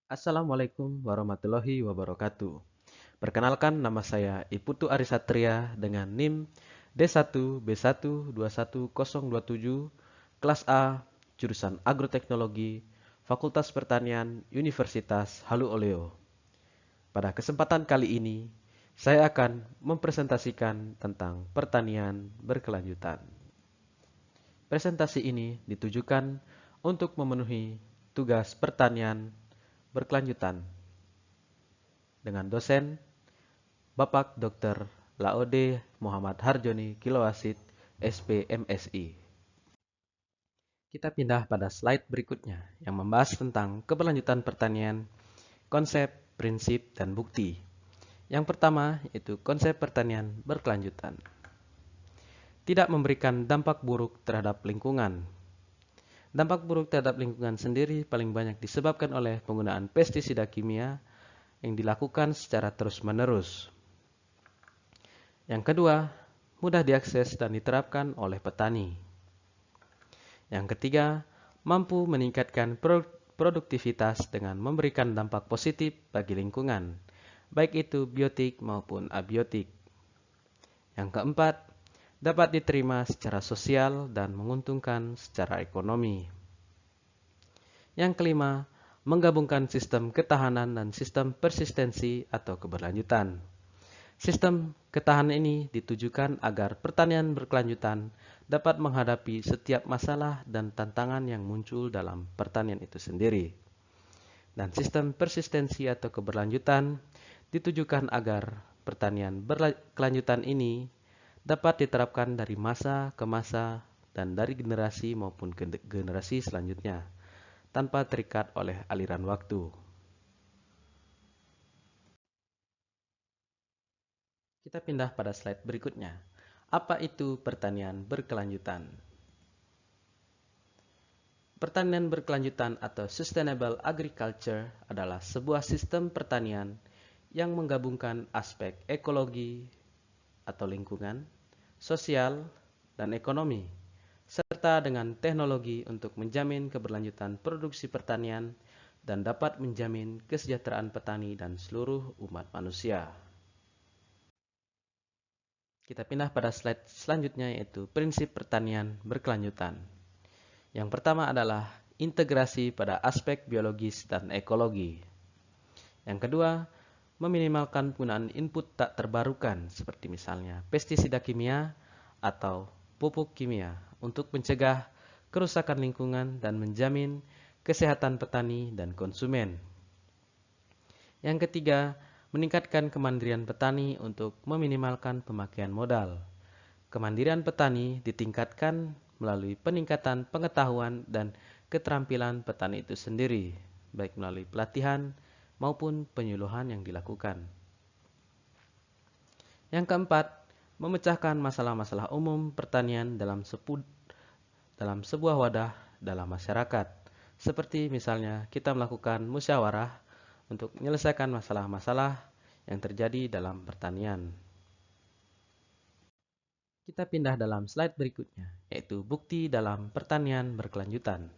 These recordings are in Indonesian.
Assalamualaikum warahmatullahi wabarakatuh. Perkenalkan, nama saya Iputu Arisatria dengan NIM D1B1210027, kelas A, jurusan Agroteknologi, Fakultas Pertanian, Universitas Halu Oleo. Pada kesempatan kali ini, saya akan mempresentasikan tentang pertanian berkelanjutan. Presentasi ini ditujukan untuk memenuhi tugas pertanian berkelanjutan dengan dosen Bapak Dr. Laode Muhammad Harjoni Kilowasit, SPMSI. Kita pindah pada slide berikutnya yang membahas tentang keberlanjutan pertanian, konsep, prinsip, dan bukti. Yang pertama yaitu konsep pertanian berkelanjutan. Tidak memberikan dampak buruk terhadap lingkungan. Dampak buruk terhadap lingkungan sendiri paling banyak disebabkan oleh penggunaan pestisida kimia yang dilakukan secara terus-menerus. Yang kedua, mudah diakses dan diterapkan oleh petani. Yang ketiga, mampu meningkatkan produktivitas dengan memberikan dampak positif bagi lingkungan, baik itu biotik maupun abiotik. Yang keempat, dapat diterima secara sosial dan menguntungkan secara ekonomi. Yang kelima, menggabungkan sistem ketahanan dan sistem persistensi atau keberlanjutan. Sistem ketahanan ini ditujukan agar pertanian berkelanjutan dapat menghadapi setiap masalah dan tantangan yang muncul dalam pertanian itu sendiri. Dan sistem persistensi atau keberlanjutan ditujukan agar pertanian berkelanjutan ini dapat diterapkan dari masa ke masa dan dari generasi maupun ke generasi selanjutnya tanpa terikat oleh aliran waktu. Kita pindah pada slide berikutnya. Apa itu pertanian berkelanjutan? Pertanian berkelanjutan atau sustainable agriculture adalah sebuah sistem pertanian yang menggabungkan aspek ekologi atau lingkungan, sosial, dan ekonomi, serta dengan teknologi untuk menjamin keberlanjutan produksi pertanian dan dapat menjamin kesejahteraan petani dan seluruh umat manusia. Kita pindah pada slide selanjutnya yaitu prinsip pertanian berkelanjutan. Yang pertama adalah integrasi pada aspek biologis dan ekologi. Yang kedua, meminimalkan penggunaan input tak terbarukan seperti misalnya pestisida kimia atau pupuk kimia untuk mencegah kerusakan lingkungan dan menjamin kesehatan petani dan konsumen. Yang ketiga, meningkatkan kemandirian petani untuk meminimalkan pemakaian modal. Kemandirian petani ditingkatkan melalui peningkatan pengetahuan dan keterampilan petani itu sendiri, baik melalui pelatihan maupun penyuluhan yang dilakukan. Yang keempat, memecahkan masalah-masalah umum pertanian dalam sebuah wadah dalam masyarakat. Seperti misalnya kita melakukan musyawarah untuk menyelesaikan masalah-masalah yang terjadi dalam pertanian. Kita pindah dalam slide berikutnya, yaitu bukti dalam pertanian berkelanjutan.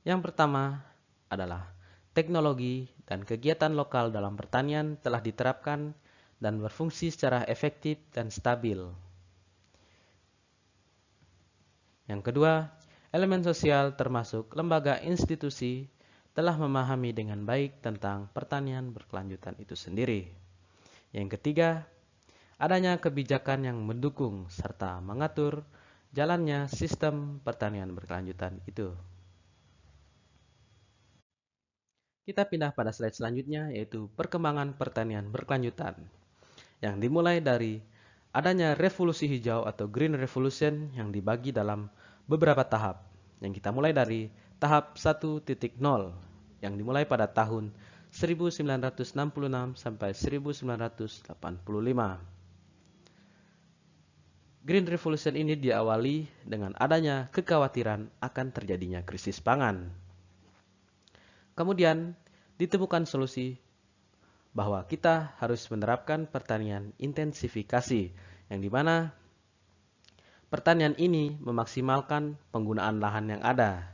Yang pertama adalah teknologi dan kegiatan lokal dalam pertanian telah diterapkan dan berfungsi secara efektif dan stabil. Yang kedua, elemen sosial termasuk lembaga institusi telah memahami dengan baik tentang pertanian berkelanjutan itu sendiri. Yang ketiga, adanya kebijakan yang mendukung serta mengatur jalannya sistem pertanian berkelanjutan itu. Kita pindah pada slide selanjutnya yaitu perkembangan pertanian berkelanjutan yang dimulai dari adanya revolusi hijau atau Green Revolution yang dibagi dalam beberapa tahap. Yang kita mulai dari tahap 1.0 yang dimulai pada tahun 1966 sampai 1985. Green Revolution ini diawali dengan adanya kekhawatiran akan terjadinya krisis pangan. Kemudian ditemukan solusi bahwa kita harus menerapkan pertanian intensifikasi yang dimana pertanian ini memaksimalkan penggunaan lahan yang ada.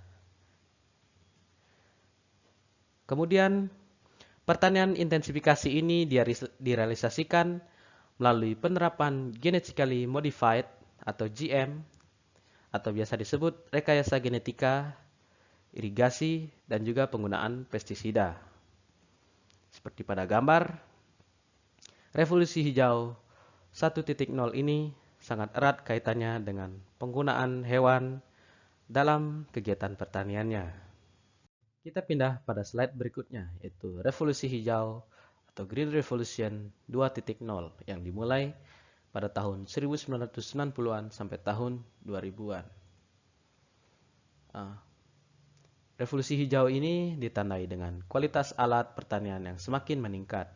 Kemudian, pertanian intensifikasi ini direalisasikan melalui penerapan genetically modified atau GM atau biasa disebut rekayasa genetika, irigasi, dan juga penggunaan pestisida. Seperti pada gambar, revolusi hijau 1.0 ini sangat erat kaitannya dengan penggunaan hewan dalam kegiatan pertaniannya. Kita pindah pada slide berikutnya, yaitu revolusi hijau atau Green Revolution 2.0 yang dimulai pada tahun 1990-an sampai tahun 2000-an. Revolusi hijau ini ditandai dengan kualitas alat pertanian yang semakin meningkat.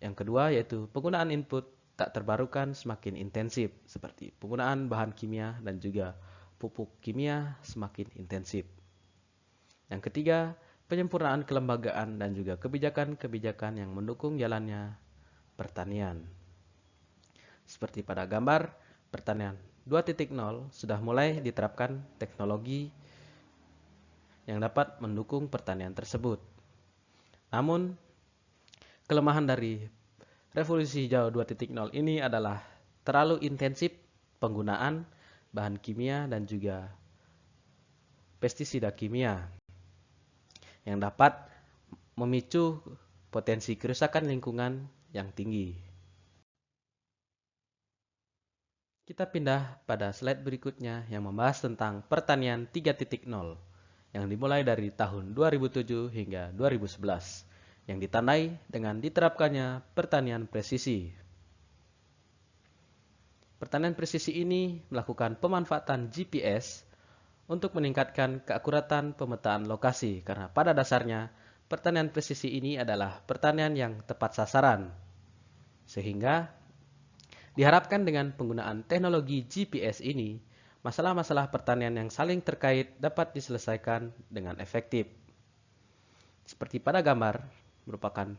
Yang kedua yaitu penggunaan input tak terbarukan semakin intensif, seperti penggunaan bahan kimia dan juga pupuk kimia semakin intensif. Yang ketiga, penyempurnaan kelembagaan dan juga kebijakan-kebijakan yang mendukung jalannya pertanian. Seperti pada gambar, pertanian 2.0 sudah mulai diterapkan teknologi yang dapat mendukung pertanian tersebut. Namun, kelemahan dari revolusi hijau 2.0 ini adalah terlalu intensif penggunaan bahan kimia dan juga pestisida kimia yang dapat memicu potensi kerusakan lingkungan yang tinggi. Kita pindah pada slide berikutnya yang membahas tentang pertanian 3.0 yang dimulai dari tahun 2007 hingga 2011 yang ditandai dengan diterapkannya pertanian presisi. Pertanian presisi ini melakukan pemanfaatan GPS untuk meningkatkan keakuratan pemetaan lokasi, karena pada dasarnya pertanian presisi ini adalah pertanian yang tepat sasaran. Sehingga diharapkan dengan penggunaan teknologi GPS ini, masalah-masalah pertanian yang saling terkait dapat diselesaikan dengan efektif. Seperti pada gambar, merupakan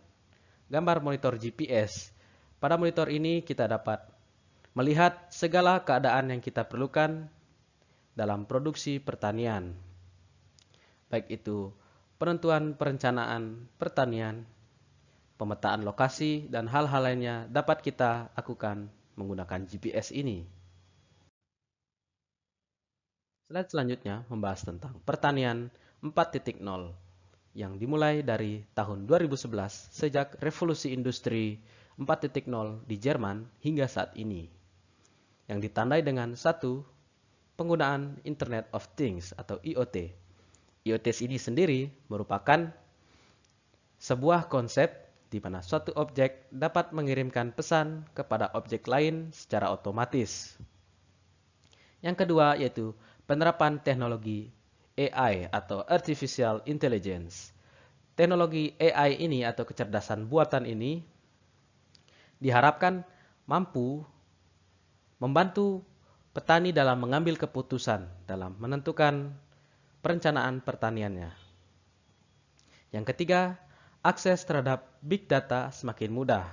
gambar monitor GPS. Pada monitor ini kita dapat melihat segala keadaan yang kita perlukan dalam produksi pertanian, baik itu penentuan perencanaan pertanian, pemetaan lokasi, dan hal-hal lainnya dapat kita lakukan menggunakan GPS ini. Slide selanjutnya membahas tentang pertanian 4.0 yang dimulai dari tahun 2011 sejak revolusi industri 4.0 di Jerman hingga saat ini, yang ditandai dengan satu, penggunaan Internet of Things atau IoT. IoT ini sendiri merupakan sebuah konsep di mana suatu objek dapat mengirimkan pesan kepada objek lain secara otomatis. Yang kedua yaitu penerapan teknologi AI atau Artificial Intelligence. Teknologi AI ini atau kecerdasan buatan ini diharapkan mampu membantu petani dalam mengambil keputusan dalam menentukan perencanaan pertaniannya. Yang ketiga, akses terhadap big data semakin mudah.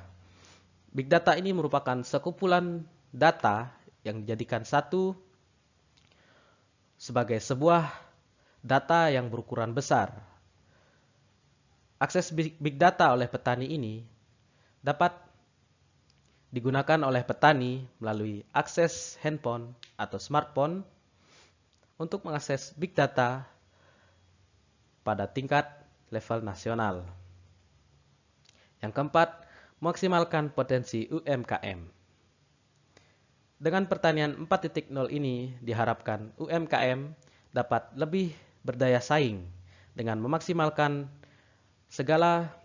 Big data ini merupakan sekumpulan data yang dijadikan satu sebagai sebuah data yang berukuran besar. Akses big data oleh petani ini dapat digunakan oleh petani melalui akses handphone atau smartphone untuk mengakses big data pada tingkat level nasional. Yang keempat, maksimalkan potensi UMKM. Dengan pertanian 4.0 ini diharapkan UMKM dapat lebih berdaya saing dengan memaksimalkan segala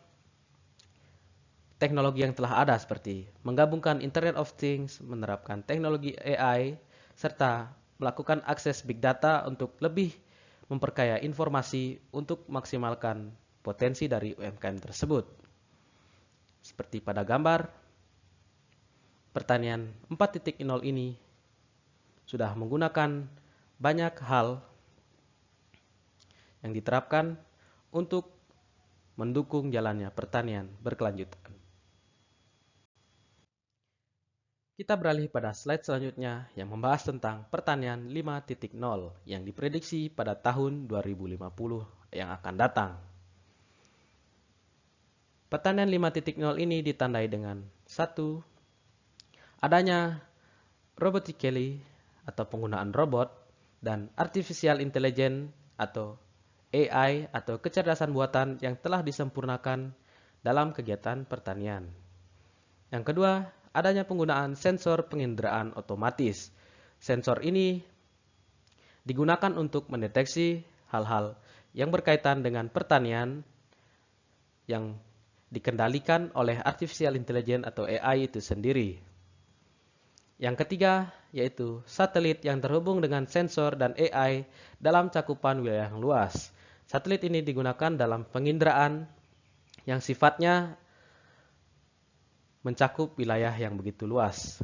teknologi yang telah ada seperti menggabungkan Internet of Things, menerapkan teknologi AI, serta melakukan akses big data untuk lebih memperkaya informasi untuk maksimalkan potensi dari UMKM tersebut. Seperti pada gambar, pertanian 4.0 ini sudah menggunakan banyak hal yang diterapkan untuk mendukung jalannya pertanian berkelanjutan. Kita beralih pada slide selanjutnya yang membahas tentang pertanian 5.0 yang diprediksi pada tahun 2050 yang akan datang. Pertanian 5.0 ini ditandai dengan 1. Adanya robotically atau penggunaan robot dan artificial intelligence atau AI atau kecerdasan buatan yang telah disempurnakan dalam kegiatan pertanian. Yang kedua, adanya penggunaan sensor penginderaan otomatis. Sensor ini digunakan untuk mendeteksi hal-hal yang berkaitan dengan pertanian yang dikendalikan oleh artificial intelligence atau AI itu sendiri. Yang ketiga, yaitu satelit yang terhubung dengan sensor dan AI dalam cakupan wilayah yang luas. Satelit ini digunakan dalam penginderaan yang sifatnya mencakup wilayah yang begitu luas.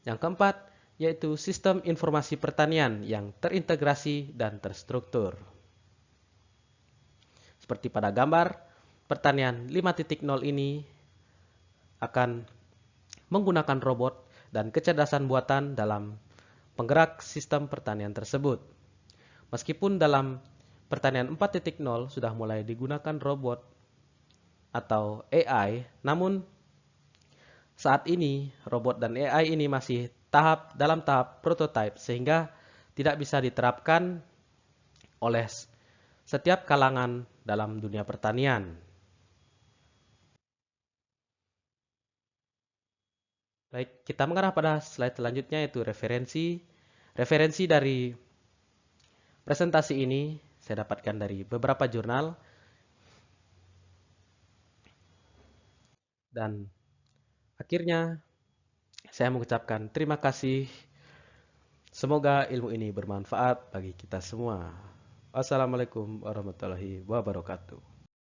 Yang keempat, yaitu sistem informasi pertanian yang terintegrasi dan terstruktur. Seperti pada gambar, pertanian 5.0 ini akan menggunakan robot dan kecerdasan buatan dalam penggerak sistem pertanian tersebut. Meskipun dalam pertanian 4.0 sudah mulai digunakan robot atau AI, namun saat ini robot dan AI ini masih dalam tahap prototipe sehingga tidak bisa diterapkan oleh setiap kalangan dalam dunia pertanian. Baik, kita mengarah pada slide selanjutnya yaitu referensi. Referensi dari presentasi ini saya dapatkan dari beberapa jurnal dan akhirnya saya mengucapkan terima kasih. Semoga ilmu ini bermanfaat bagi kita semua. Wassalamualaikum warahmatullahi wabarakatuh.